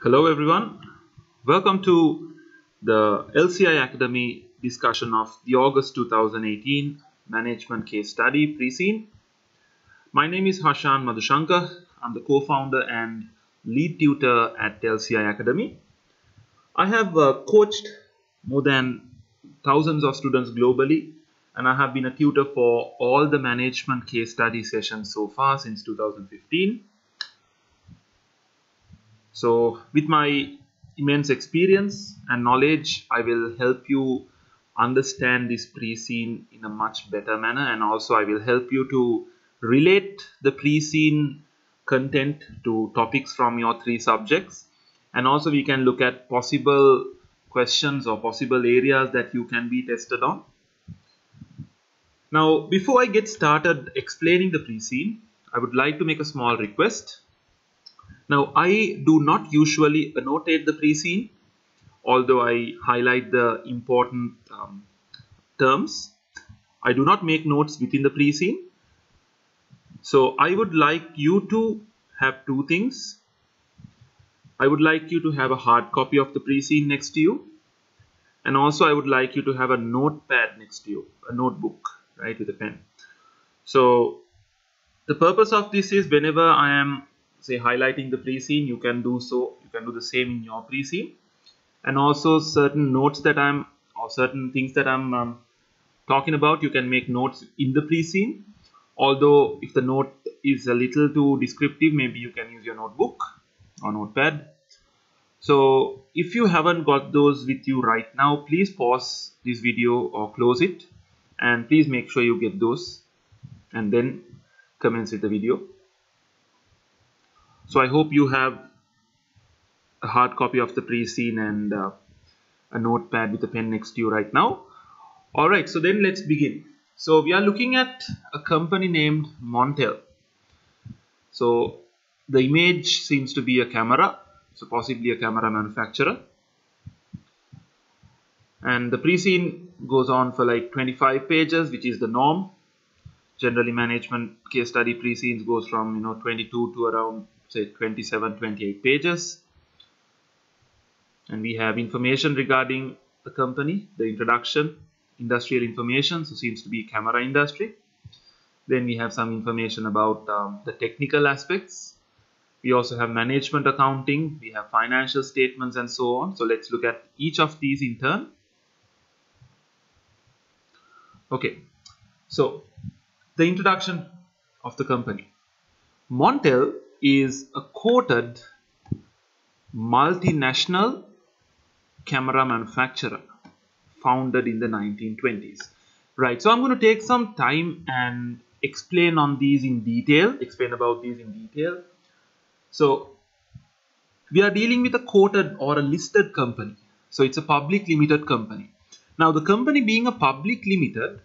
Hello everyone, welcome to the LCI Academy discussion of the August 2018 Management Case Study Pre-Scene. My name is Hashan Madushanka. I'm the co-founder and lead tutor at LCI Academy. I have coached more than thousands of students globally, and I have been a tutor for all the management case study sessions so far since 2015. So with my immense experience and knowledge, I will help you understand this pre-scene in a much better manner, and also I will help you to relate the pre-scene content to topics from your three subjects, and also we can look at possible questions or possible areas that you can be tested on. Now, before I get started explaining the pre-scene, I would like to make a small request. Now, I do not usually annotate the pre-scene, although I highlight the important terms. I do not make notes within the pre-scene. So I would like you to have two things. I would like you to have a hard copy of the pre-scene next to you. And also I would like you to have a notepad next to you, a notebook, right, with a pen. So the purpose of this is whenever I am highlighting the pre-scene, you can do the same in your pre-scene, and also certain notes that certain things that I'm talking about, you can make notes in the pre-scene. Although if the note is a little too descriptive, maybe you can use your notebook or notepad. So if you haven't got those with you right now, please pause this video or close it, and please make sure you get those and then commence with the video. So I hope you have a hard copy of the pre-scene and a notepad with a pen next to you right now. Alright, so then let's begin. So we are looking at a company named Montel. So the image seems to be a camera, so possibly a camera manufacturer. And the pre-scene goes on for like 25 pages, which is the norm. Generally, management case study pre-scenes goes from 22 to around say 27, 28 pages. And we have information regarding the company, the introduction, industrial information, so seems to be camera industry. Then we have some information about the technical aspects. We also have management accounting, we have financial statements and so on. So let's look at each of these in turn. Okay, so the introduction of the company. Montel is a quoted multinational camera manufacturer founded in the 1920s. Right, so I'm going to take some time and explain about these in detail. So we are dealing with a quoted or a listed company. So it's a public limited company. Now the company being a public limited,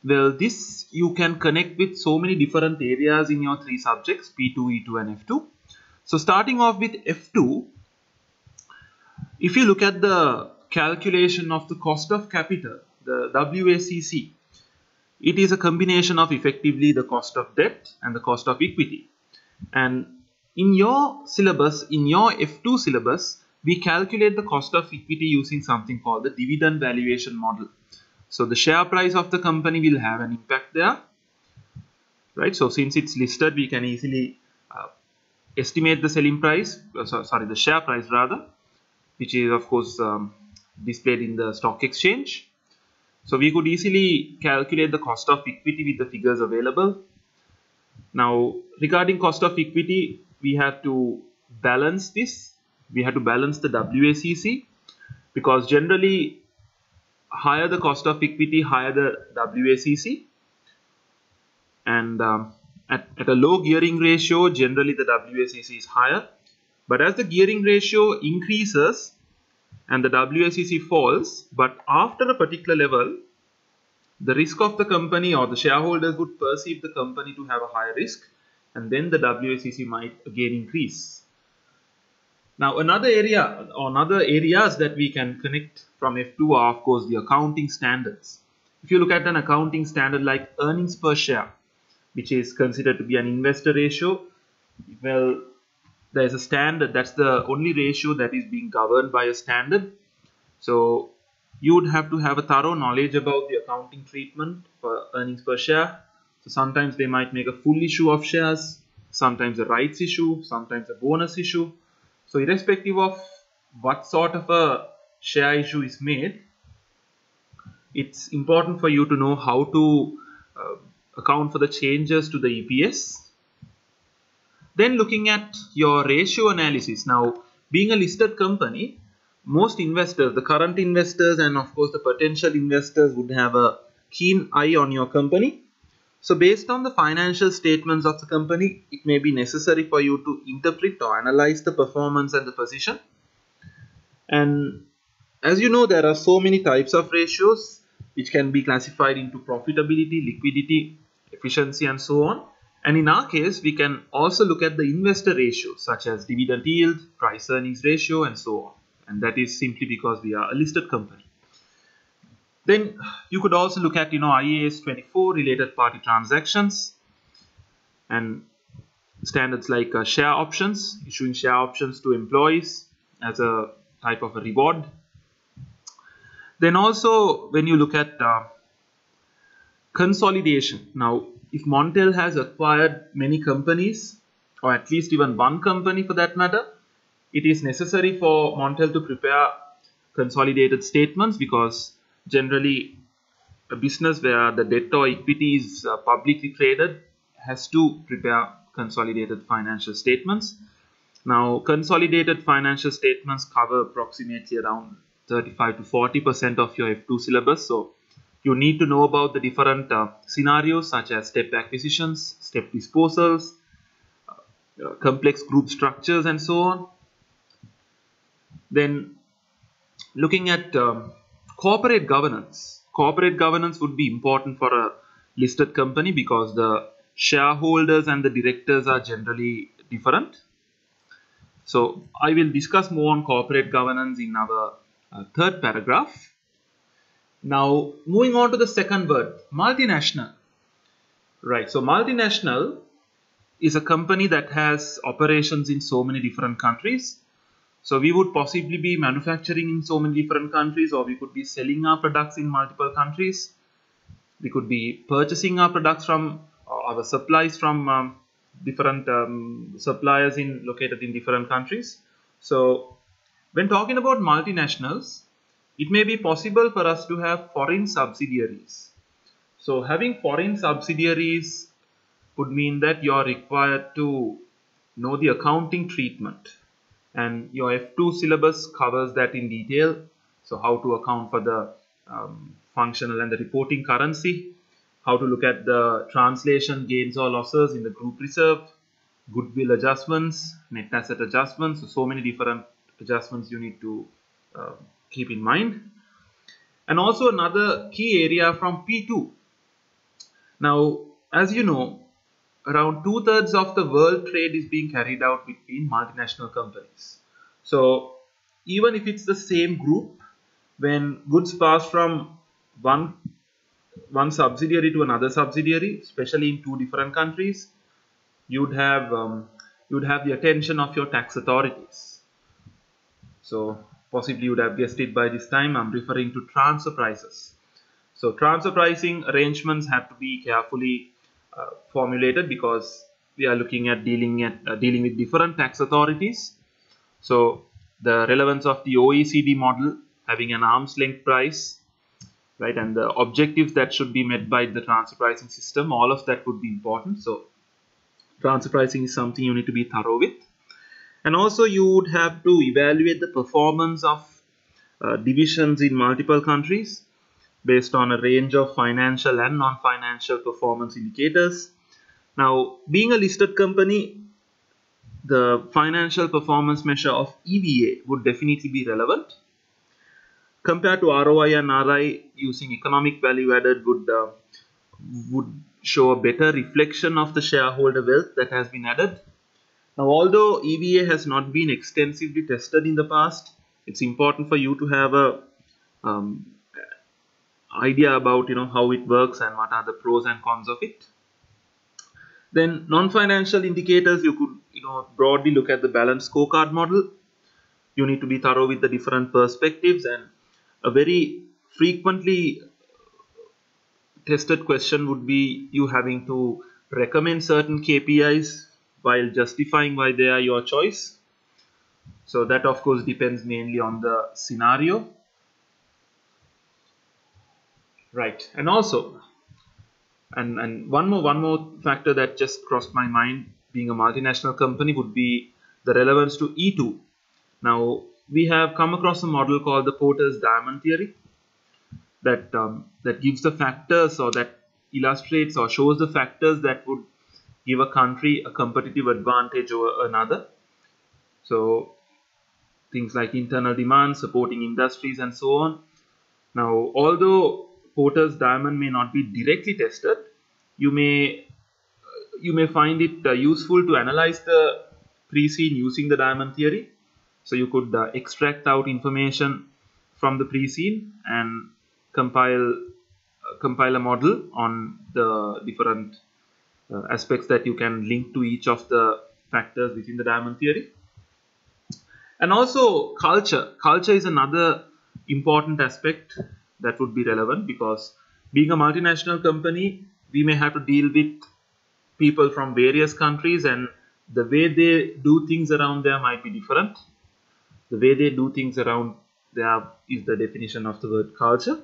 well, this you can connect with so many different areas in your three subjects, P2, E2 and F2. So starting off with F2, if you look at the calculation of the cost of capital, the WACC, it is a combination of effectively the cost of debt and the cost of equity. And in your syllabus, in your F2 syllabus, we calculate the cost of equity using something called the dividend valuation model. So the share price of the company will have an impact there, right? So since it's listed, we can easily estimate the selling price, the share price rather, which is of course displayed in the stock exchange. So we could easily calculate the cost of equity with the figures available. Now regarding cost of equity, we have to balance this. We have to balance the WACC, because generally higher the cost of equity, higher the WACC, and at a low gearing ratio, generally the WACC is higher. But as the gearing ratio increases and the WACC falls, but after a particular level, the risk of the company or the shareholders would perceive the company to have a higher risk, and then the WACC might again increase. Now another area or other areas that we can connect from F2 are of course the accounting standards. If you look at an accounting standard like earnings per share, which is considered to be an investor ratio, well, there is a standard. That's the only ratio that is being governed by a standard. So you would have to have a thorough knowledge about the accounting treatment for earnings per share. So sometimes they might make a full issue of shares, sometimes a rights issue, sometimes a bonus issue. So irrespective of what sort of a share issue is made, it's important for you to know how to account for the changes to the EPS. Then looking at your ratio analysis. Now, being a listed company, most investors, the current investors and of course the potential investors, would have a keen eye on your company. So based on the financial statements of the company, it may be necessary for you to interpret or analyze the performance and the position. And as you know, there are so many types of ratios which can be classified into profitability, liquidity, efficiency, and so on. And in our case, we can also look at the investor ratios such as dividend yield, price earnings ratio, and so on. And that is simply because we are a listed company. Then you could also look at, IAS 24 related party transactions and standards like share options, issuing share options to employees as a type of a reward. Then also when you look at consolidation. Now, if Montel has acquired many companies, or at least even one company for that matter, it is necessary for Montel to prepare consolidated statements, because generally a business where the debt or equity is publicly traded has to prepare consolidated financial statements. Now, consolidated financial statements cover approximately around 35 to 40% of your F2 syllabus. So you need to know about the different scenarios such as step acquisitions, step disposals, complex group structures, and so on. Then looking at corporate governance. Corporate governance would be important for a listed company because the shareholders and the directors are generally different. So I will discuss more on corporate governance in our third paragraph. Now moving on to the second word, multinational. Right, so multinational is a company that has operations in so many different countries. So we would possibly be manufacturing in so many different countries, or we could be selling our products in multiple countries. We could be purchasing our products from our supplies from different suppliers located in different countries. So when talking about multinationals, it may be possible for us to have foreign subsidiaries. So having foreign subsidiaries would mean that you are required to know the accounting treatment. And your F2 syllabus covers that in detail. So how to account for the functional and the reporting currency, how to look at the translation gains or losses in the group reserve, goodwill adjustments, net asset adjustments. So many different adjustments you need to keep in mind. And also another key area from P2. Now, as you know, around 2/3 of the world trade is being carried out between multinational companies. So even if it's the same group, when goods pass from one subsidiary to another subsidiary, especially in two different countries, you'd have the attention of your tax authorities. So possibly you would have guessed it by this time, I'm referring to transfer prices. So transfer pricing arrangements have to be carefully formulated because we are looking at dealing with different tax authorities. So the relevance of the OECD model, having an arm's length price, right, and the objectives that should be met by the transfer pricing system, all of that would be important. So transfer pricing is something you need to be thorough with. And also you would have to evaluate the performance of divisions in multiple countries based on a range of financial and non-financial performance indicators. Now, being a listed company, the financial performance measure of EVA would definitely be relevant. Compared to ROI and RI, using economic value added would show a better reflection of the shareholder wealth that has been added. Now, although EVA has not been extensively tested in the past, it's important for you to have a idea about how it works and what are the pros and cons of it. Then non-financial indicators, you could broadly look at the balanced scorecard model. You need to be thorough with the different perspectives, and a very frequently tested question would be you having to recommend certain KPIs while justifying why they are your choice. So that of course depends mainly on the scenario, right? And also, and one more factor that just crossed my mind, being a multinational company, would be the relevance to E2. Now we have come across a model called the Porter's diamond theory that gives the factors, or that illustrates or shows the factors that would give a country a competitive advantage over another. So things like internal demand, supporting industries, and so on. Now, although Porter's diamond may not be directly tested, you may find it useful to analyze the pre-scene using the diamond theory. So you could extract out information from the pre-scene and compile a model on the different aspects that you can link to each of the factors within the diamond theory. And also culture is another important aspect that would be relevant, because being a multinational company, we may have to deal with people from various countries, and the way they do things around there might be different. The way they do things around there is the definition of the word culture.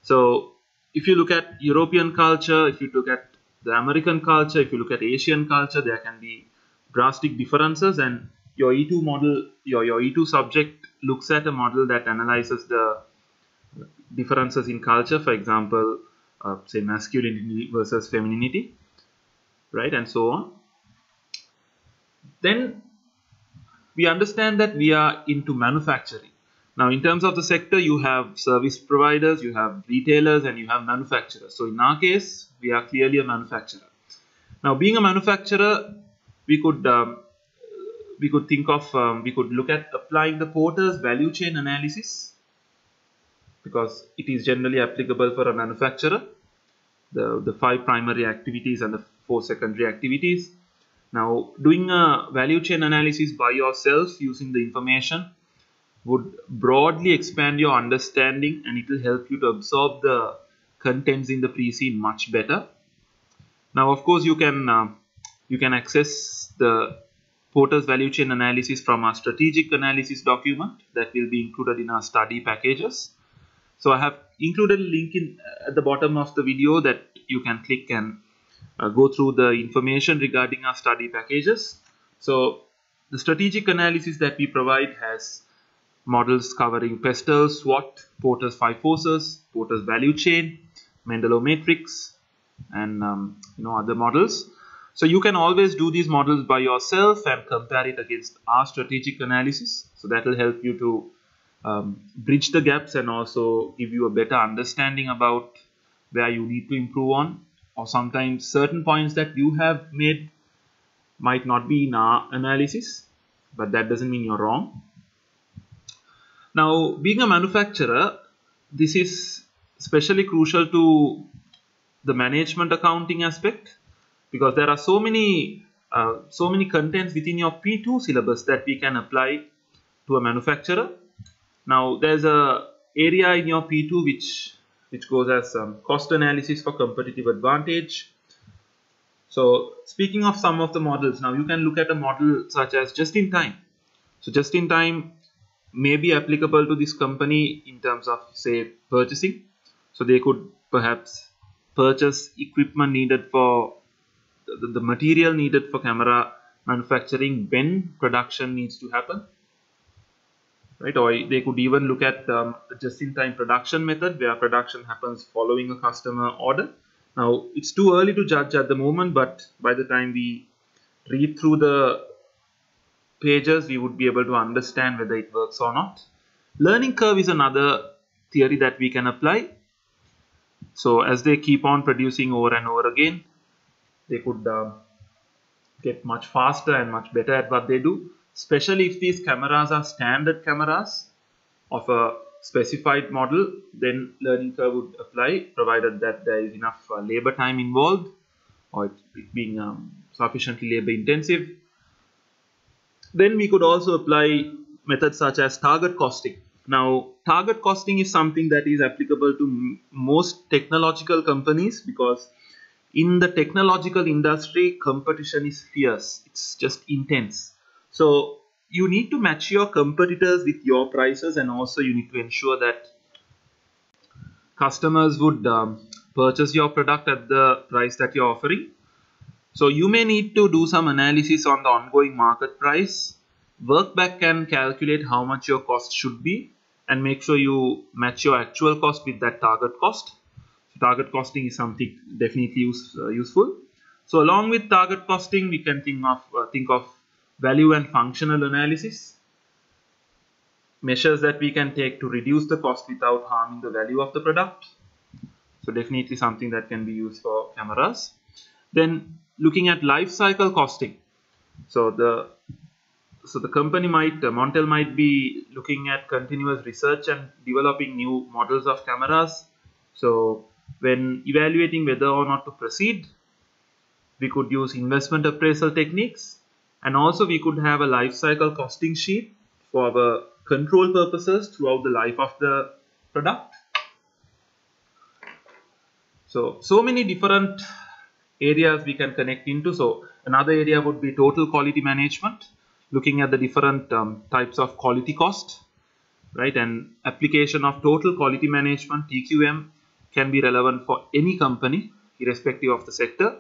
So if you look at European culture, if you look at the American culture, if you look at Asian culture, there can be drastic differences, and your E2 model, your E2 subject looks at a model that analyzes the differences in culture, for example, say masculinity versus femininity, right, and so on. Then we understand that we are into manufacturing. Now, in terms of the sector, you have service providers, you have retailers, and you have manufacturers. So in our case, we are clearly a manufacturer. Now, being a manufacturer, we could look at applying the Porter's value chain analysis, because it is generally applicable for a manufacturer, the 5 primary activities and the 4 secondary activities. Now, doing a value chain analysis by yourself using the information would broadly expand your understanding, and it will help you to absorb the contents in the pre-scene much better. Now, of course, you can access the Porter's value chain analysis from our strategic analysis document that will be included in our study packages. So I have included a link at the bottom of the video that you can click and go through the information regarding our study packages. So the strategic analysis that we provide has models covering PESTEL, SWOT, Porter's 5 forces, Porter's value chain, Mendelov matrix, and other models. So you can always do these models by yourself and compare it against our strategic analysis. So that will help you to bridge the gaps and also give you a better understanding about where you need to improve on, or sometimes certain points that you have made might not be in our analysis, but that doesn't mean you're wrong. Now, being a manufacturer, this is especially crucial to the management accounting aspect, because there are so many contents within your P2 syllabus that we can apply to a manufacturer. Now, there's a area in your P2 which goes as cost analysis for competitive advantage. So speaking of some of the models, now you can look at a model such as just-in-time. So just-in-time may be applicable to this company in terms of, say, purchasing. So they could perhaps purchase equipment needed for the material needed for camera manufacturing when production needs to happen, right? Or they could even look at the just-in-time production method, where production happens following a customer order. Now, it's too early to judge at the moment, but by the time we read through the pages, we would be able to understand whether it works or not. Learning curve is another theory that we can apply. So as they keep on producing over and over again, they could get much faster and much better at what they do, especially if these cameras are standard cameras of a specified model. Then learning curve would apply, provided that there is enough labor time involved, or it being sufficiently labor intensive. Then we could also apply methods such as target costing. Now, target costing is something that is applicable to most technological companies, because in the technological industry, competition is fierce. It's just intense. So you need to match your competitors with your prices, and also you need to ensure that customers would purchase your product at the price that you're offering. So you may need to do some analysis on the ongoing market price, work back and calculate how much your cost should be, and make sure you match your actual cost with that target cost. So target costing is something definitely useful. So along with target costing, we can think of value and functional analysis, measures that we can take to reduce the cost without harming the value of the product. So definitely something that can be used for cameras. Then looking at life cycle costing. So the company Montel might be looking at continuous research and developing new models of cameras. So when evaluating whether or not to proceed, we could use investment appraisal techniques, and also we could have a life cycle costing sheet for our control purposes throughout the life of the product. So many different areas we can connect into. So another area would be total quality management, looking at the different types of quality cost, right? And application of total quality management, TQM, can be relevant for any company irrespective of the sector.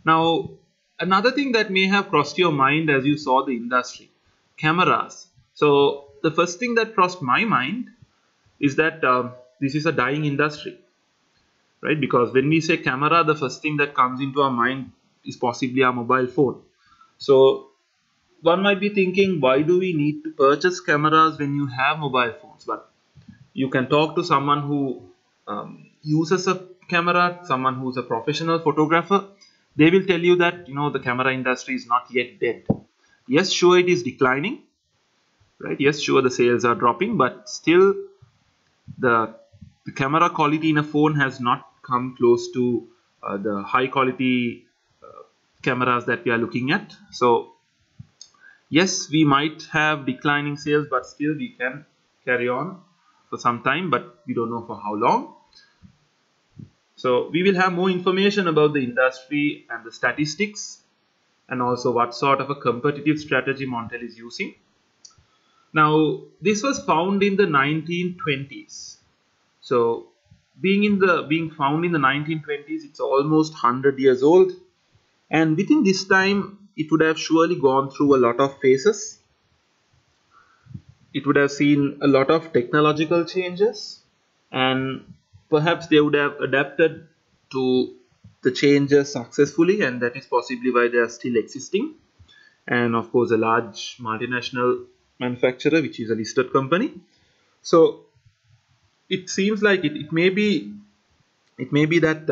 Now, another thing that may have crossed your mind as you saw the industry, cameras. So the first thing that crossed my mind is that this is a dying industry, right? Because when we say camera, the first thing that comes into our mind is possibly our mobile phone. So one might be thinking, why do we need to purchase cameras when you have mobile phones? But you can talk to someone who uses a camera, someone who's a professional photographer. They will tell you that the camera industry is not yet dead. Yes, sure, it is declining, right? Yes, sure, the sales are dropping, but still the camera quality in a phone has not come close to the high quality cameras that we are looking at. So yes, we might have declining sales, but still we can carry on for some time, but we don't know for how long. So we will have more information about the industry and the statistics, and also what sort of a competitive strategy Montel is using. Now, this was found in the 1920s. So being found in the 1920s, it's almost 100 years old, and within this time it would have surely gone through a lot of phases. It would have seen a lot of technological changes, and perhaps they would have adapted to the changes successfully, and that is possibly why they are still existing. And of course, a large multinational manufacturer, which is a listed company. So it seems like it may be that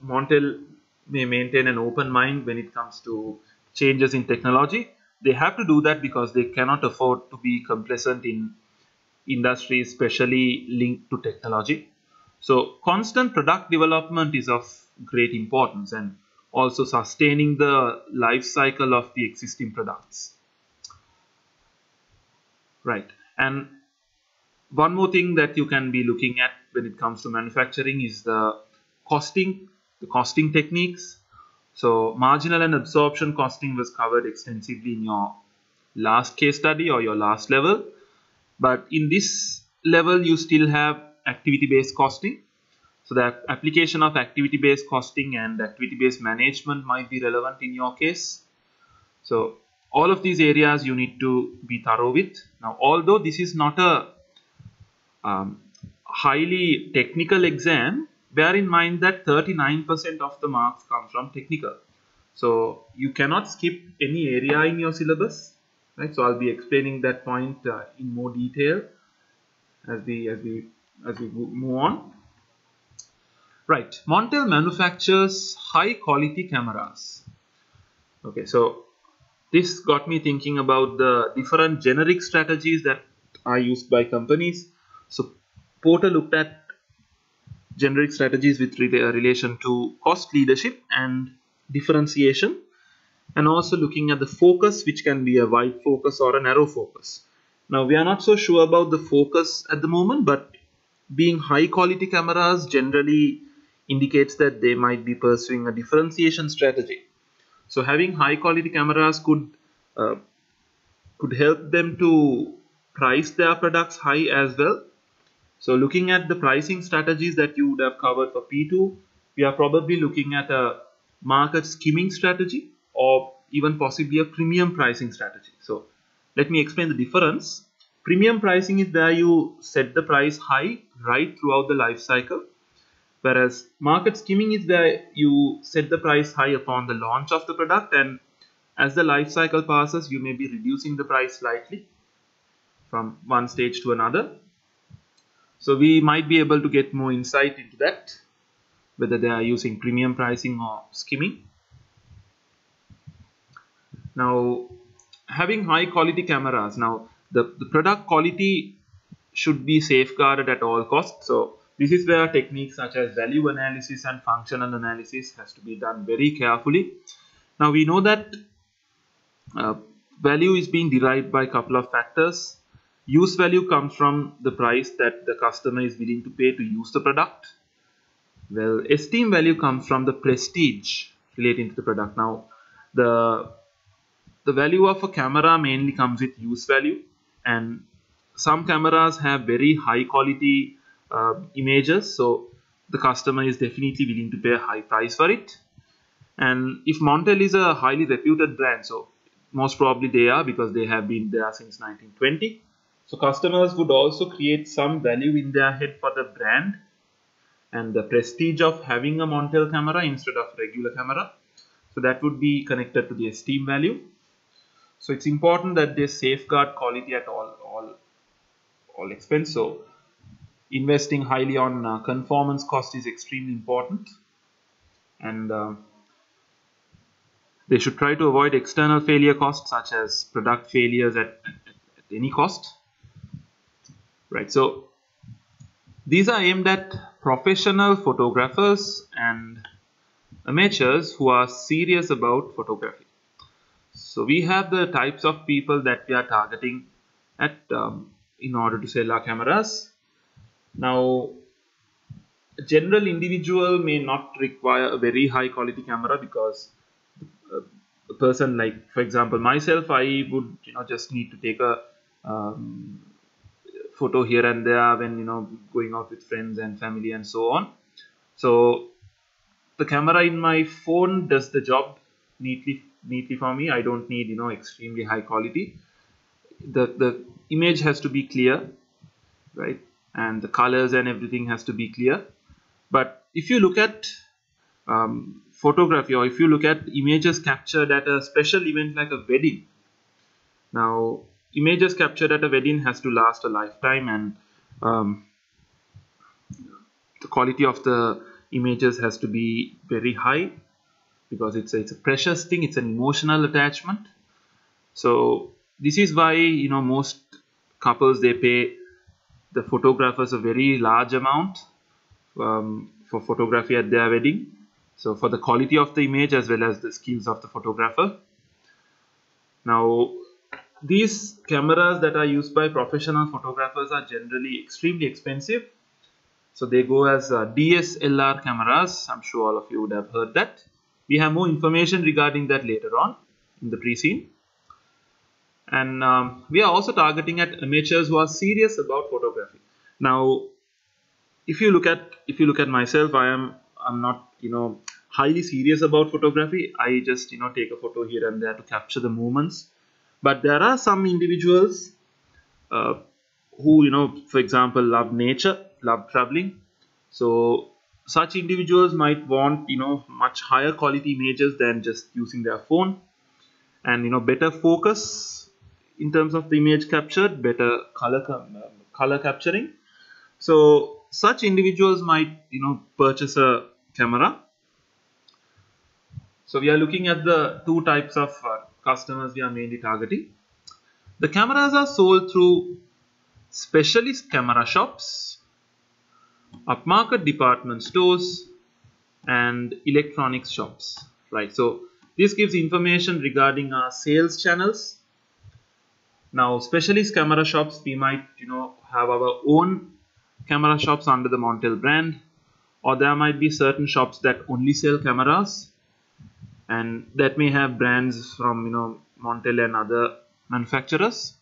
Montel may maintain an open mind when it comes to changes in technology. They have to do that because they cannot afford to be complacent in industries especially linked to technology. So constant product development is of great importance, and also sustaining the life cycle of the existing products. Right. And one more thing that you can be looking at when it comes to manufacturing is the costing techniques. So marginal and absorption costing was covered extensively in your last case study or your last level. But in this level, you still have activity-based costing. So the application of activity-based costing and activity-based management might be relevant in your case. So all of these areas you need to be thorough with. Now, although this is not a highly technical exam, bear in mind that 39% of the marks come from technical. So you cannot skip any area in your syllabus, right? So I'll be explaining that point in more detail as we move on. Right, Montel manufactures high quality cameras. Okay, so this got me thinking about the different generic strategies that are used by companies. So Porter looked at generic strategies with relation to cost leadership and differentiation. and also looking at the focus, which can be a wide focus or a narrow focus. Now we are not so sure about the focus at the moment, but being high quality cameras generally indicates that they might be pursuing a differentiation strategy. So having high quality cameras could help them to price their products high as well. So looking at the pricing strategies that you would have covered for P2, we are probably looking at a market skimming strategy or even possibly a premium pricing strategy. So let me explain the difference. Premium pricing is where you set the price high right throughout the life cycle, whereas market skimming is where you set the price high upon the launch of the product, and as the life cycle passes you may be reducing the price slightly from one stage to another. So we might be able to get more insight into that, whether they are using premium pricing or skimming. Now, having high quality cameras, now the product quality should be safeguarded at all costs. So this is where techniques such as value analysis and functional analysis has to be done very carefully. Now we know that value is being derived by a couple of factors. Use value comes from the price that the customer is willing to pay to use the product. Well, esteem value comes from the prestige relating to the product. Now, the value of a camera mainly comes with use value, and some cameras have very high quality images, so the customer is definitely willing to pay a high price for it. And if Montel is a highly reputed brand, so most probably they are, because they have been there since 1920. So customers would also create some value in their head for the brand and the prestige of having a Montel camera instead of regular camera. So that would be connected to the esteem value. So it's important that they safeguard quality at all expense. So investing highly on conformance cost is extremely important, and they should try to avoid external failure costs such as product failures at any cost. Right, so these are aimed at professional photographers and amateurs who are serious about photography. So we have the types of people that we are targeting at in order to sell our cameras. Now, a general individual may not require a very high quality camera, because a person like, for example, myself, I would just need to take a photo here and there when going out with friends and family and so on. So the camera in my phone does the job neatly for me. I don't need extremely high quality. The image has to be clear, right, and the colors and everything has to be clear. But if you look at photography, or if you look at images captured at a special event like a wedding, now images captured at a wedding has to last a lifetime, and the quality of the images has to be very high, because it's a precious thing, it's an emotional attachment. So this is why most couples, they pay the photographers a very large amount for photography at their wedding. So for the quality of the image as well as the skills of the photographer. Now, these cameras that are used by professional photographers are generally extremely expensive. So they go as DSLR cameras. I'm sure all of you would have heard that. We have more information regarding that later on in the pre-scene. And we are also targeting at amateurs who are serious about photography. Now, if you look at myself, I'm not highly serious about photography. I just take a photo here and there to capture the moments. But there are some individuals who for example, love nature, love traveling. So such individuals might want much higher quality images than just using their phone, and better focus in terms of the image captured, better color capturing. So such individuals might purchase a camera. So we are looking at the two types of customers we are mainly targeting. The cameras are sold through specialist camera shops, upmarket department stores, and electronics shops. Right. So This gives information regarding our sales channels. Now, specialist camera shops, we might have our own camera shops under the Montel brand, or there might be certain shops that only sell cameras, and that may have brands from Montel and other manufacturers.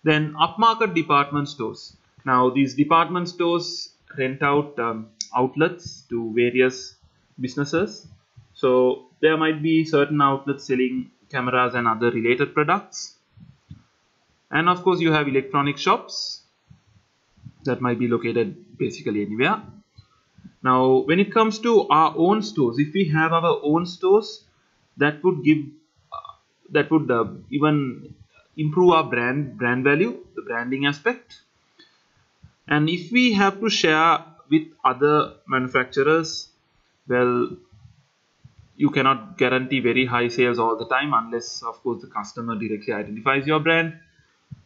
Then upmarket department stores. Now, these department stores rent out outlets to various businesses. So there might be certain outlets selling cameras and other related products. And of course, you have electronic shops that might be located basically anywhere. Now, when it comes to our own stores, if we have our own stores, that would even improve our brand value, the branding aspect. And if we have to share with other manufacturers, well, you cannot guarantee very high sales all the time unless, of course, the customer directly identifies your brand.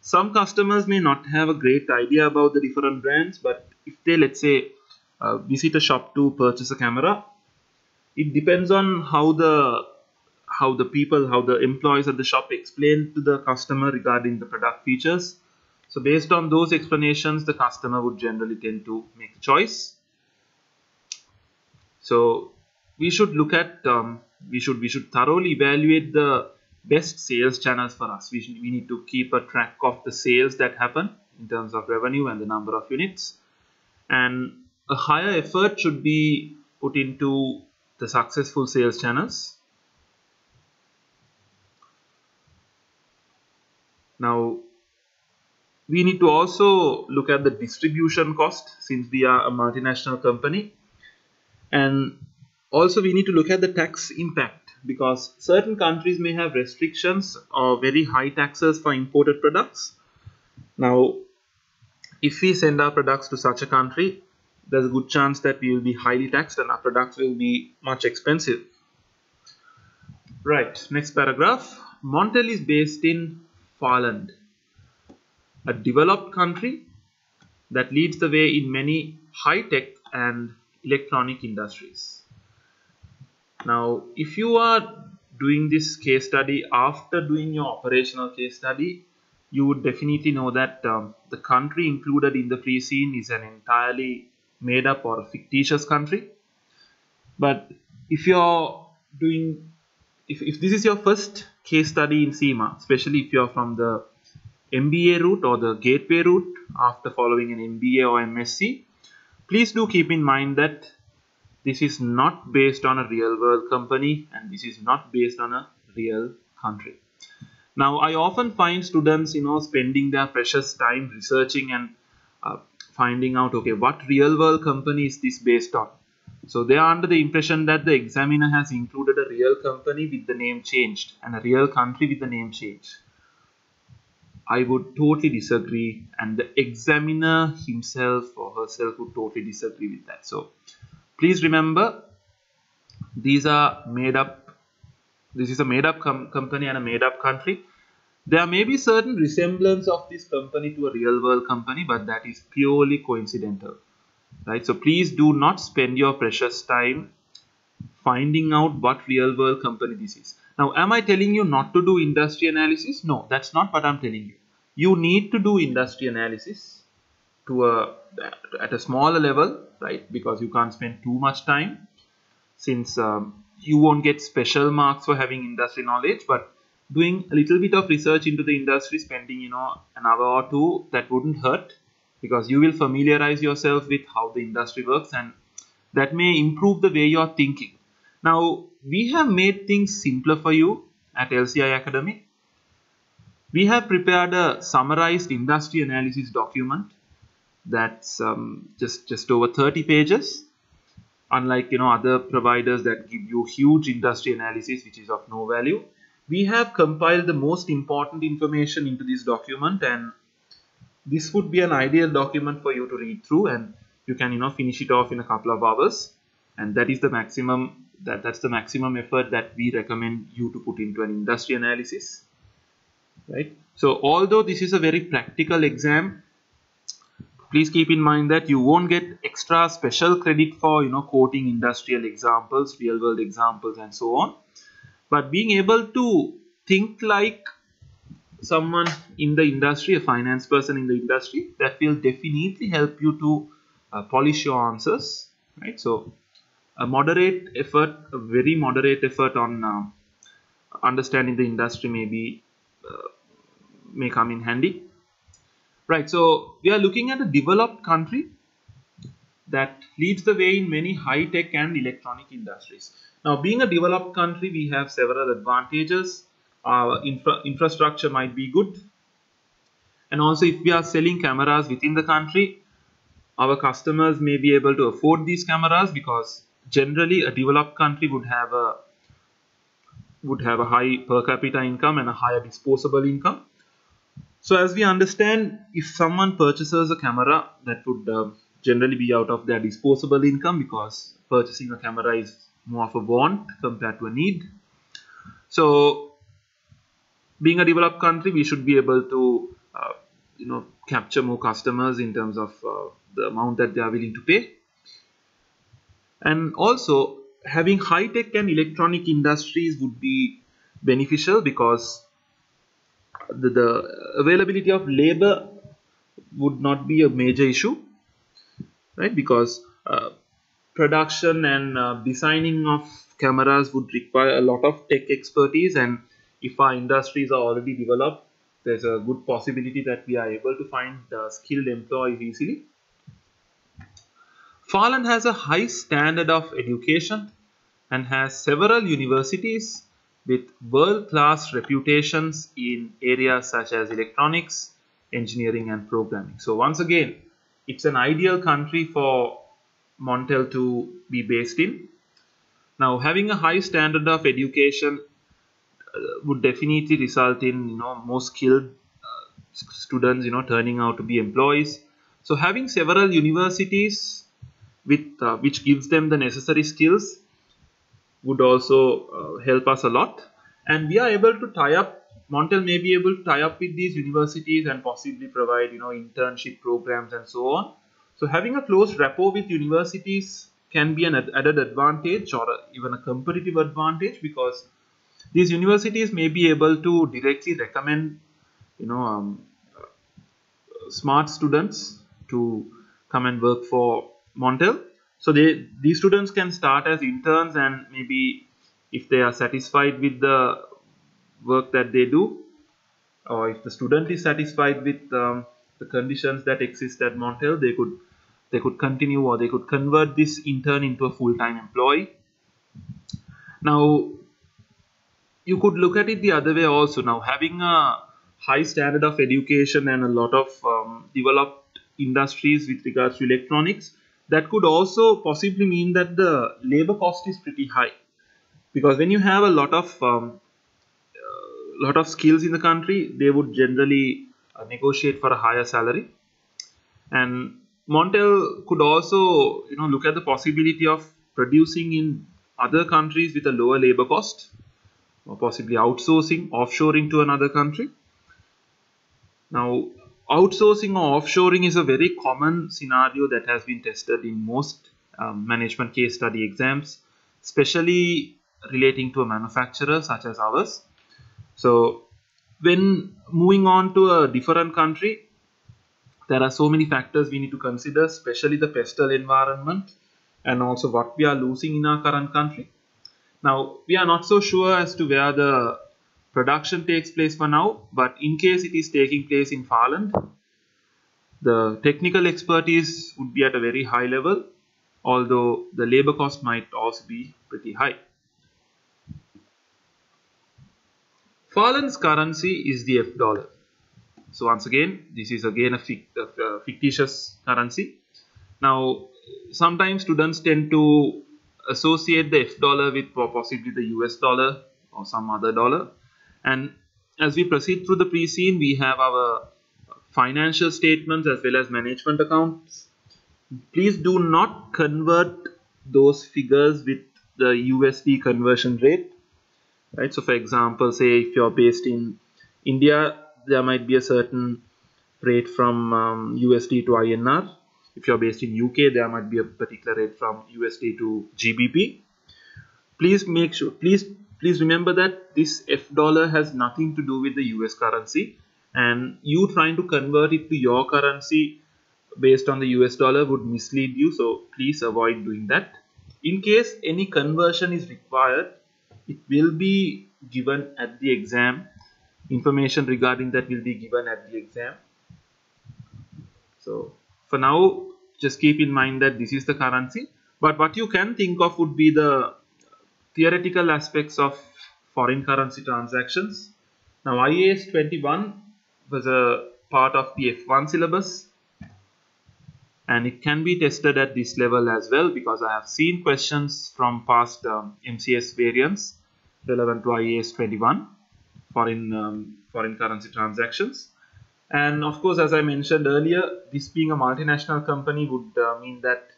Some customers may not have a great idea about the different brands, but if they, let's say, visit a shop to purchase a camera, it depends on how the employees at the shop explain to the customer regarding the product features. So based on those explanations, the customer would generally tend to make a choice. So we should look at we should thoroughly evaluate the best sales channels for us. We need to keep a track of the sales that happen in terms of revenue and the number of units, and a higher effort should be put into the successful sales channels. Now, we need to also look at the distribution cost, since we are a multinational company, and also we need to look at the tax impact, because certain countries may have restrictions or very high taxes for imported products. Now, if we send our products to such a country, there's a good chance that we will be highly taxed and our products will be much expensive. Right, next paragraph. Montel is based in Finland, a developed country that leads the way in many high-tech and electronic industries. Now, if you are doing this case study after doing your operational case study, you would definitely know that the country included in the pre-scene is an entirely made up or a fictitious country. But if you're doing, if this is your first case study in CIMA, especially if you're from the MBA route or the gateway route after following an MBA or MSc, please do keep in mind that this is not based on a real world company and this is not based on a real country. Now, I often find students, spending their precious time researching and finding out, okay, what real world company is this based on? So they are under the impression that the examiner has included a real company with the name changed and a real country with the name changed. I would totally disagree, and the examiner himself or herself would totally disagree with that. So please remember, these are made up. This is a made up company and a made up country. There may be certain resemblance of this company to a real world company, but that is purely coincidental, right? So please do not spend your precious time finding out what real world company this is. Now, am I telling you not to do industry analysis? No, that's not what I'm telling you. You need to do industry analysis at a smaller level, right? Because you can't spend too much time, since you won't get special marks for having industry knowledge, but doing a little bit of research into the industry, spending an hour or two, that wouldn't hurt, because you will familiarize yourself with how the industry works, and that may improve the way you're thinking. Now, we have made things simpler for you at LCI Academy. We have prepared a summarized industry analysis document that's just over 30 pages. Unlike other providers that give you huge industry analysis which is of no value, we have compiled the most important information into this document, and this would be an ideal document for you to read through, and you can finish it off in a couple of hours, and that is the maximum that's the maximum effort that we recommend you to put into an industry analysis, right? So although this is a very practical exam, please keep in mind that you won't get extra special credit for quoting industrial examples, real world examples, and so on. but being able to think like someone in the industry, a finance person in the industry, that will definitely help you to polish your answers, right? So a moderate effort, a very moderate effort on understanding the industry may come in handy, right? So we are looking at a developed country that leads the way in many high-tech and electronic industries. Now, being a developed country, we have several advantages. Our infrastructure might be good, and also if we are selling cameras within the country, our customers may be able to afford these cameras, because generally a developed country would have a high per capita income and a higher disposable income. So as we understand, if someone purchases a camera, that would generally be out of their disposable income, because purchasing a camera is more of a want compared to a need. So being a developed country, we should be able to capture more customers in terms of the amount that they are willing to pay. And also having high-tech and electronic industries would be beneficial, because the availability of labor would not be a major issue, right? Because production and designing of cameras would require a lot of tech expertise, and if our industries are already developed, there's a good possibility that we are able to find skilled employees easily. Finland has a high standard of education and has several universities with world-class reputations in areas such as electronics, engineering and programming. So once again, it's an ideal country for Montel to be based in. Now, having a high standard of education would definitely result in more skilled students turning out to be employees. So having several universities with which gives them the necessary skills would also help us a lot, and we are able to tie up. Montel may be able to tie up with these universities and possibly provide internship programs and so on. So having a close rapport with universities can be an added advantage, or even a competitive advantage, because these universities may be able to directly recommend smart students to come and work for Montel. So these students can start as interns, and maybe if they are satisfied with the work that they do, or if the student is satisfied with the conditions that exist at Montel, they could continue, or they could convert this intern into a full-time employee. Now, you could look at it the other way also. Now, having a high standard of education and a lot of developed industries with regards to electronics, that could also possibly mean that the labor cost is pretty high, because when you have a lot of skills in the country, they would generally negotiate for a higher salary. And Montel could also look at the possibility of producing in other countries with a lower labor cost, or possibly outsourcing, offshoring to another country. Now, outsourcing or offshoring is a very common scenario that has been tested in most management case study exams, especially relating to a manufacturer such as ours. So when moving on to a different country, there are so many factors we need to consider, especially the pestle environment and also what we are losing in our current country. Now, we are not so sure as to where the production takes place for now, but in case it is taking place in Finland, the technical expertise would be at a very high level, although the labor cost might also be pretty high. Finland's currency is the F dollar. So once again, this is again a fictitious currency. Now, sometimes students tend to associate the F dollar with possibly the US dollar or some other dollar. And as we proceed through the pre-scene, we have our financial statements as well as management accounts. Please do not convert those figures with the USD conversion rate, right? So for example, say if you're based in India, there might be a certain rate from USD to INR. If you're based in UK, there might be a particular rate from USD to GBP. Please please remember that this F dollar has nothing to do with the US currency, and you trying to convert it to your currency based on the US dollar would mislead you, so please avoid doing that. In case any conversion is required, it will be given at the exam. Information regarding that will be given at the exam. So for now, just keep in mind that this is the currency, but what you can think of would be the theoretical aspects of foreign currency transactions. Now IAS 21 was a part of the F1 syllabus, and it can be tested at this level as well, because I have seen questions from past MCS variants relevant to IAS 21 foreign currency transactions. And of course, as I mentioned earlier, this being a multinational company would mean that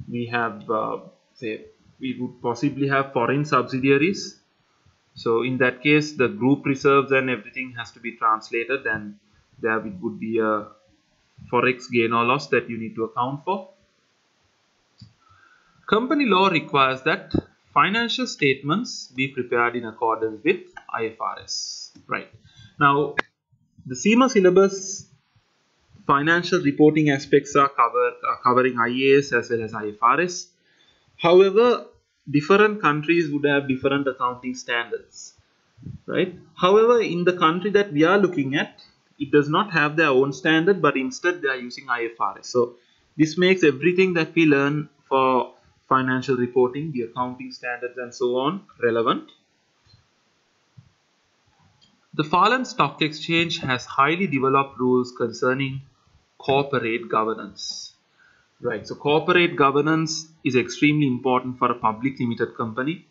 we have we would possibly have foreign subsidiaries. So in that case, the group reserves and everything has to be translated, and there would be a forex gain or loss that you need to account for. Company law requires that financial statements be prepared in accordance with IFRS. Right. Now, the CIMA syllabus financial reporting aspects are covering IAS as well as IFRS. However, different countries would have different accounting standards, right? However, in the country that we are looking at, it does not have their own standard, but instead they are using IFRS. So this makes everything that we learn for financial reporting, the accounting standards and so on, relevant. The Falun Stock Exchange has highly developed rules concerning corporate governance. Right, so corporate governance is extremely important for a public limited company.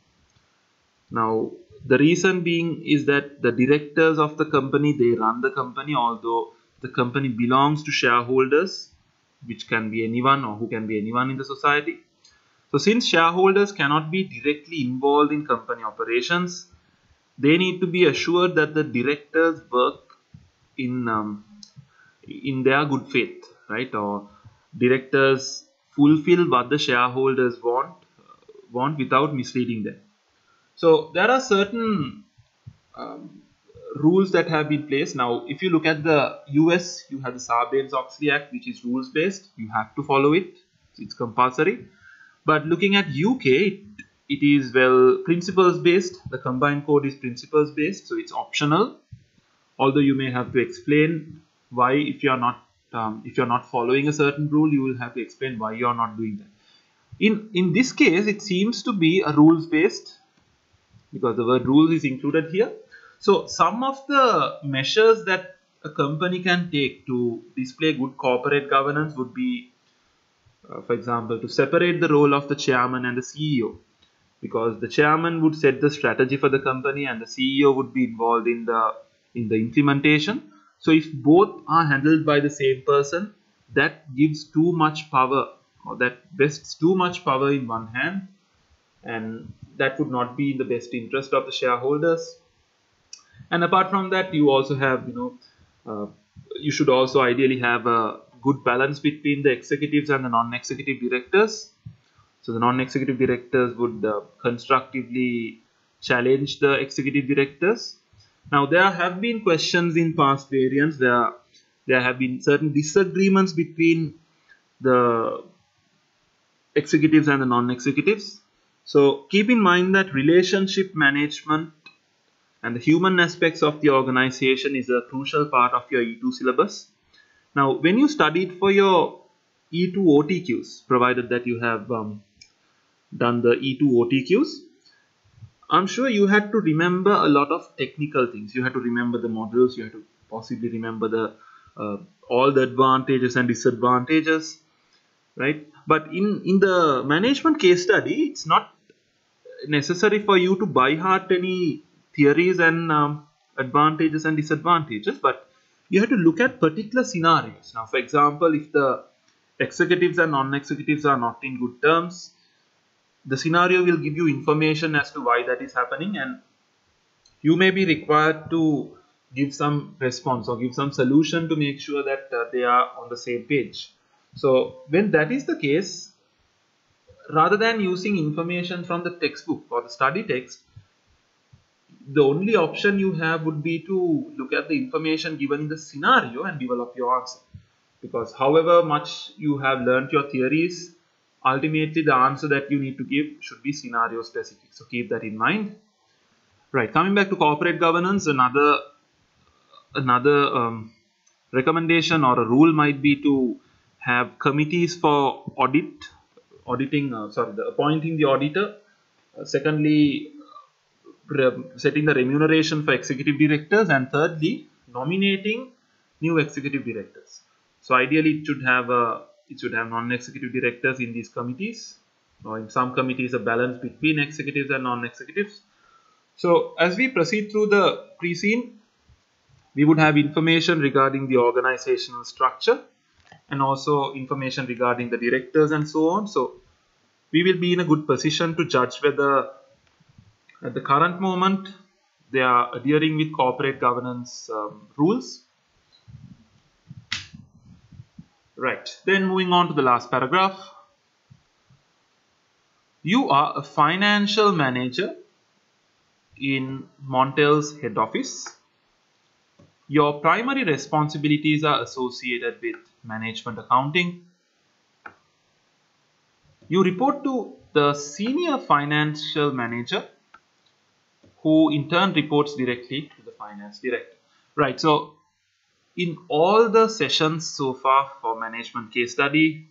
Now, the reason being is that the directors of the company, they run the company, although the company belongs to shareholders, which can be anyone or who can be anyone in the society. So since shareholders cannot be directly involved in company operations, they need to be assured that the directors work in their good faith, right? Or directors fulfill what the shareholders want without misleading them. So there are certain rules that have been placed. Now, if you look at the US, you have the Sarbanes-Oxley Act, which is rules based. You have to follow it. It's compulsory. But looking at UK, it is principles based. The combined code is principles based, so it's optional. Although you may have to explain why, if you are not following a certain rule, you will have to explain why you are not doing that. In this case, it seems to be a rules based, because the word rules is included here. So some of the measures that a company can take to display good corporate governance would be, for example, to separate the role of the chairman and the CEO, because the chairman would set the strategy for the company and the CEO would be involved in the implementation. So if both are handled by the same person, that gives too much power, or that vests too much power in one hand, and that would not be in the best interest of the shareholders. And apart from that, you also have, you should also ideally have a good balance between the executives and the non-executive directors. So the non-executive directors would constructively challenge the executive directors. Now, there have been questions in past variants where there have been certain disagreements between the executives and the non-executives. So keep in mind that relationship management and the human aspects of the organization is a crucial part of your E2 syllabus. Now, when you studied for your E2 OTQs, provided that you have done the E2 OTQs, I'm sure you had to remember a lot of technical things. You had to remember the models, you had to possibly remember the all the advantages and disadvantages, right? But in the management case study, it's not necessary for you to by heart any theories and advantages and disadvantages, but you have to look at particular scenarios. Now, for example, if the executives and non-executives are not in good terms, the scenario will give you information as to why that is happening, and you may be required to give some response or give some solution to make sure that they are on the same page. So when that is the case, rather than using information from the textbook or the study text, the only option you have would be to look at the information given in the scenario and develop your answer. Because however much you have learnt your theories, ultimately the answer that you need to give should be scenario specific. So keep that in mind. Right, coming back to corporate governance, another recommendation or a rule might be to have committees for appointing the auditor. Secondly, setting the remuneration for executive directors, and thirdly, nominating new executive directors. So ideally, it should have non-executive directors in these committees, or in some committees a balance between executives and non-executives. So as we proceed through the pre-scene, we would have information regarding the organizational structure and also information regarding the directors and so on. So we will be in a good position to judge whether at the current moment they are adhering with corporate governance rules. Right, then moving on to the last paragraph. You are a financial manager in Montel's head office. Your primary responsibilities are associated with management accounting. You report to the senior financial manager, who in turn reports directly to the finance director. Right, so in all the sessions so far for management case study,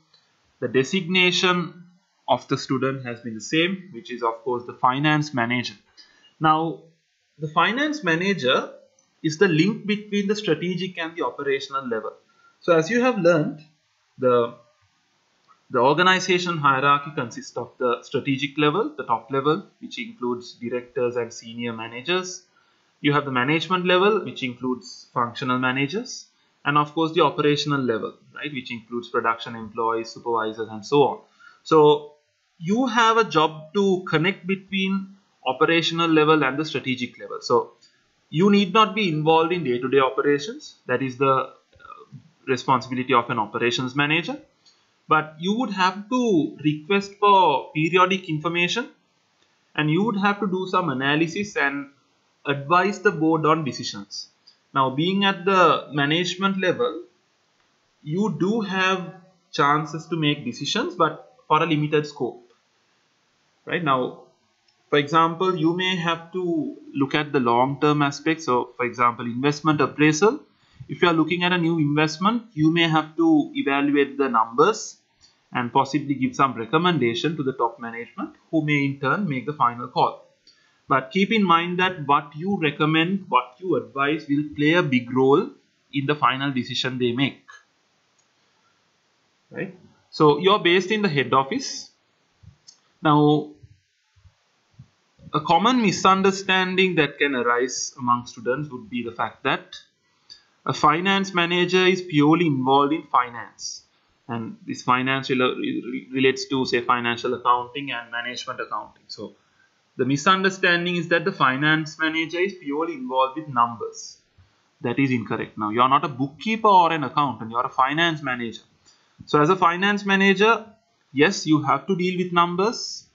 the designation of the student has been the same, which is of course the finance manager. Now, the finance manager is the link between the strategic and the operational level. So as you have learned, the organization hierarchy consists of the strategic level, the top level, which includes directors and senior managers. You have the management level, which includes functional managers, and of course the operational level, right, which includes production employees, supervisors, and so on. So you have a job to connect between operational level and the strategic level. So you need not be involved in day-to-day operations. That is the responsibility of an operations manager. But you would have to request for periodic information, and you would have to do some analysis and advise the board on decisions. Now, being at the management level, you do have chances to make decisions, but for a limited scope. Right now, for example, you may have to look at the long-term aspects. So, for example, investment appraisal. If you are looking at a new investment, you may have to evaluate the numbers and possibly give some recommendation to the top management, who may in turn make the final call. But keep in mind that what you recommend, what you advise will play a big role in the final decision they make. Right? So you're based in the head office. Now, a common misunderstanding that can arise among students would be the fact that a finance manager is purely involved in finance, and this finance relates to, say, financial accounting and management accounting. So the misunderstanding is that the finance manager is purely involved with numbers. That is incorrect. Now, you are not a bookkeeper or an accountant, you are a finance manager. So as a finance manager, yes, you have to deal with numbers,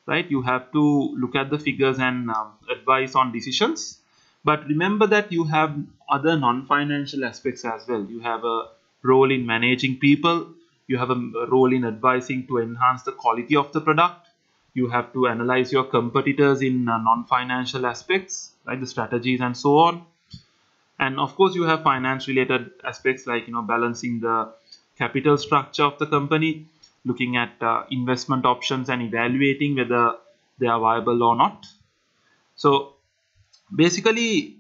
right? You have to look at the figures and advise on decisions. But remember that you have other non-financial aspects as well. You have a role in managing people. You have a role in advising to enhance the quality of the product. You have to analyze your competitors in non-financial aspects, like the strategies and so on. And of course, you have finance-related aspects like, balancing the capital structure of the company, looking at investment options and evaluating whether they are viable or not. So basically,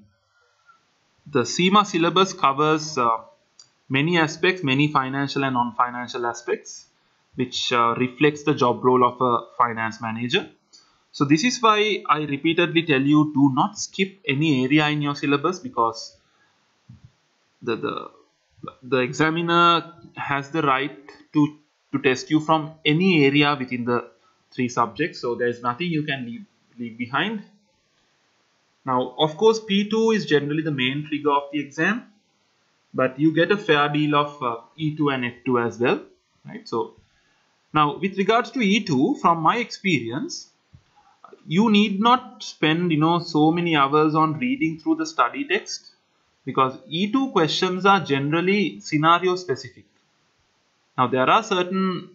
the CIMA syllabus covers many aspects, many financial and non-financial aspects, which reflects the job role of a finance manager. So this is why I repeatedly tell you, do not skip any area in your syllabus, because the examiner has the right to test you from any area within the 3 subjects. So there is nothing you can leave behind. Now, of course, P2 is generally the main trigger of the exam, but you get a fair deal of E2 and F2 as well, right? So now, with regards to E2, from my experience, you need not spend so many hours on reading through the study text, because E2 questions are generally scenario specific. Now there are certain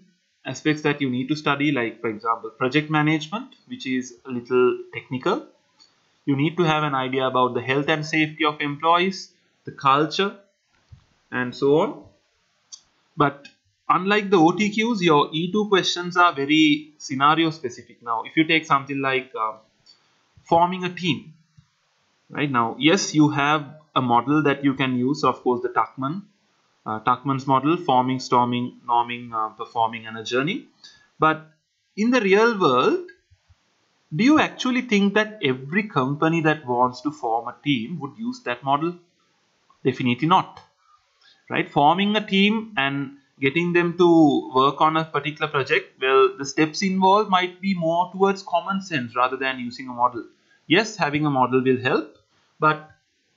aspects that you need to study, like for example project management, which is a little technical. You need to have an idea about the health and safety of employees, the culture, and so on. But unlike the OTQs, your E2 questions are very scenario specific. Now if you take something like forming a team, right? Now yes, you have a model that you can use, of course the Tuckman's model: forming, storming, norming, performing, and a journey. But in the real world, do you actually think that every company that wants to form a team would use that model? Definitely not, right? Forming a team and getting them to work on a particular project, well, the steps involved might be more towards common sense rather than using a model. Yes, having a model will help, but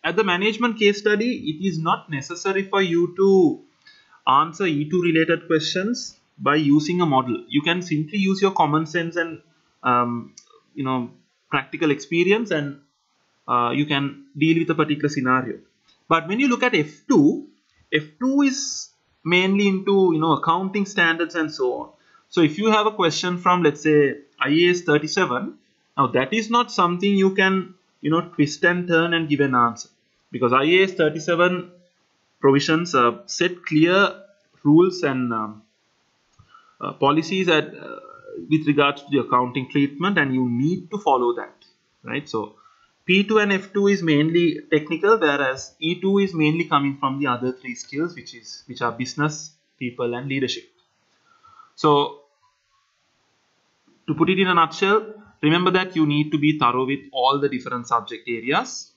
at the management case study, it is not necessary for you to answer E2 related questions by using a model. You can simply use your common sense and practical experience, and you can deal with a particular scenario. But when you look at F2 is mainly into accounting standards and so on. So if you have a question from, let's say, IAS 37, now that is not something you can twist and turn and give an answer, because IAS 37 provisions set clear rules and policies with regards to the accounting treatment, and you need to follow that, right? So P2 and F2 is mainly technical, whereas E2 is mainly coming from the other three skills, which are business, people, and leadership. So to put it in a nutshell, remember that you need to be thorough with all the different subject areas.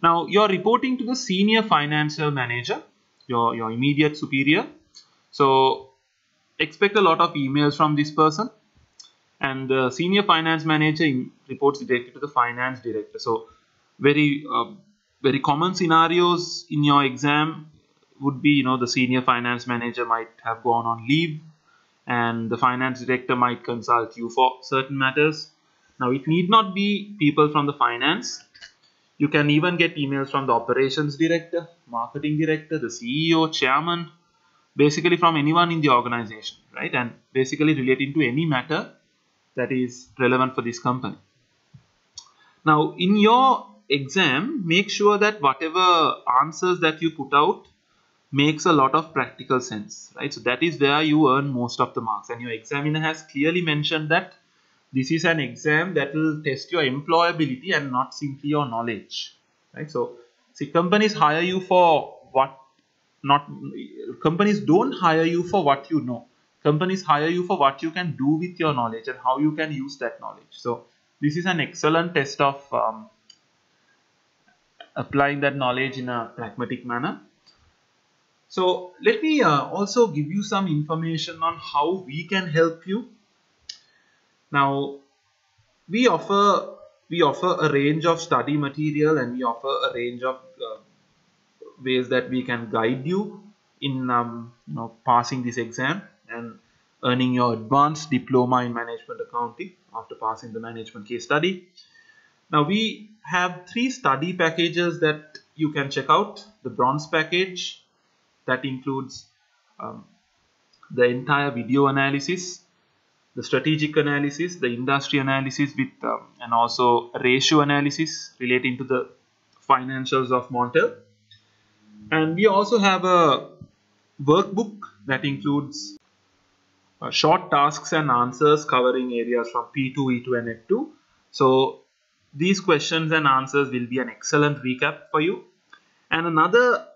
Now you're reporting to the senior financial manager, your immediate superior. So expect a lot of emails from this person, and the senior finance manager reports directly to the finance director. So very common scenarios in your exam would be, the senior finance manager might have gone on leave, and the finance director might consult you for certain matters. Now it need not be people from the finance. You can even get emails from the operations director, marketing director, the CEO, chairman, basically from anyone in the organization, right? And basically relating to any matter that is relevant for this company. Now in your exam, make sure that whatever answers that you put out makes a lot of practical sense, right? So that is where you earn most of the marks, and your examiner has clearly mentioned that this is an exam that will test your employability and not simply your knowledge, right? So see, companies hire you for companies don't hire you for what you know. Companies hire you for what you can do with your knowledge and how you can use that knowledge. So this is an excellent test of applying that knowledge in a pragmatic manner. So let me also give you some information on how we can help you. Now we offer a range of study material, and we offer a range of ways that we can guide you in passing this exam and earning your advanced diploma in management accounting after passing the management case study. Now we have 3 study packages that you can check out. The bronze package, that includes the entire video analysis, the strategic analysis, the industry analysis with and also ratio analysis relating to the financials of Montel. And we also have a workbook that includes short tasks and answers covering areas from P2, E2 and F2. So these questions and answers will be an excellent recap for you. And another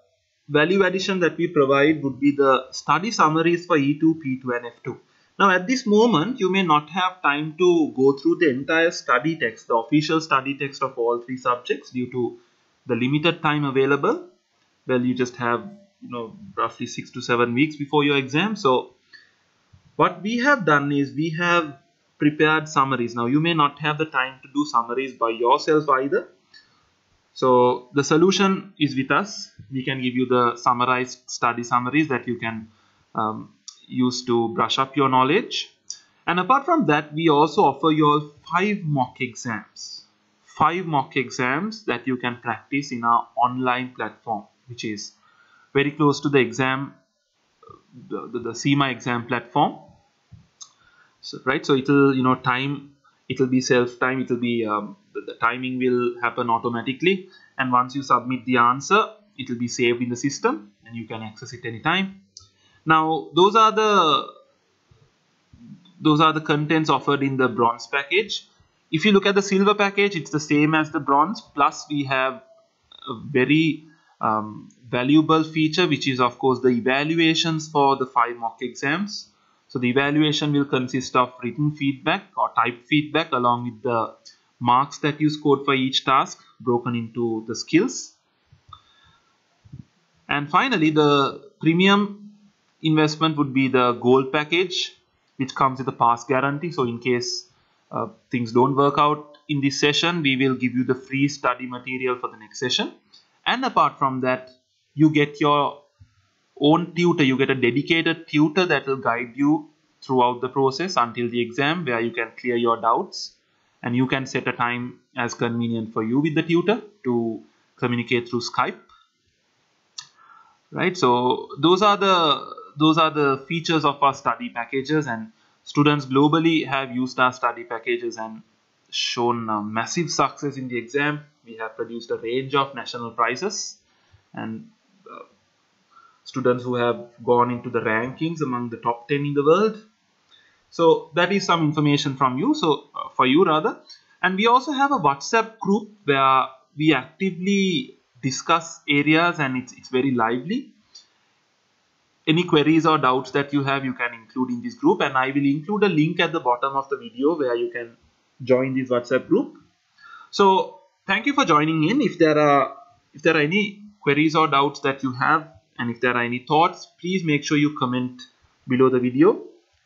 value addition that we provide would be the study summaries for E2, P2 and F2. Now at this moment you may not have time to go through the entire study text, the official study text of all 3 subjects due to the limited time available. Well, you just have roughly 6 to 7 weeks before your exam. So what we have done is we have prepared summaries. Now you may not have the time to do summaries by yourself either. So the solution is with us. We can give you the summarized study summaries that you can use to brush up your knowledge. And apart from that, we also offer you all 5 mock exams. 5 mock exams that you can practice in our online platform, which is very close to the exam, the CIMA exam platform. So, right, so it will, you know, it will be self-time, it will be the timing will happen automatically, and once you submit the answer, it will be saved in the system and you can access it anytime. Now those are the contents offered in the bronze package. If you look at the silver package, it's the same as the bronze, plus we have a very valuable feature, which is of course the evaluations for the 5 mock exams. So the evaluation will consist of written feedback or typed feedback along with the marks that you scored for each task broken into the skills. And finally, the premium investment would be the gold package, which comes with a pass guarantee. So in case things don't work out in this session, we will give you the free study material for the next session. And apart from that, you get your own tutor. You get a dedicated tutor that will guide you throughout the process until the exam, where you can clear your doubts, and you can set a time as convenient for you with the tutor to communicate through Skype. Right, so those are the features of our study packages, and students globally have used our study packages and shown massive success in the exam. We have produced a range of national prizes and students who have gone into the rankings among the top 10 in the world. So that is some information from you, for you rather. And we also have a WhatsApp group where we actively discuss areas, and it's very lively. Any queries or doubts that you have, you can include in this group, and I will include a link at the bottom of the video where you can join this WhatsApp group. So thank you for joining in. If there are any queries or doubts that you have, and if there are any thoughts, please make sure you comment below the video,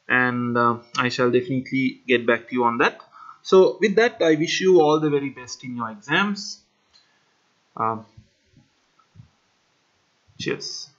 and I shall definitely get back to you on that. So with that, I wish you all the very best in your exams. Cheers.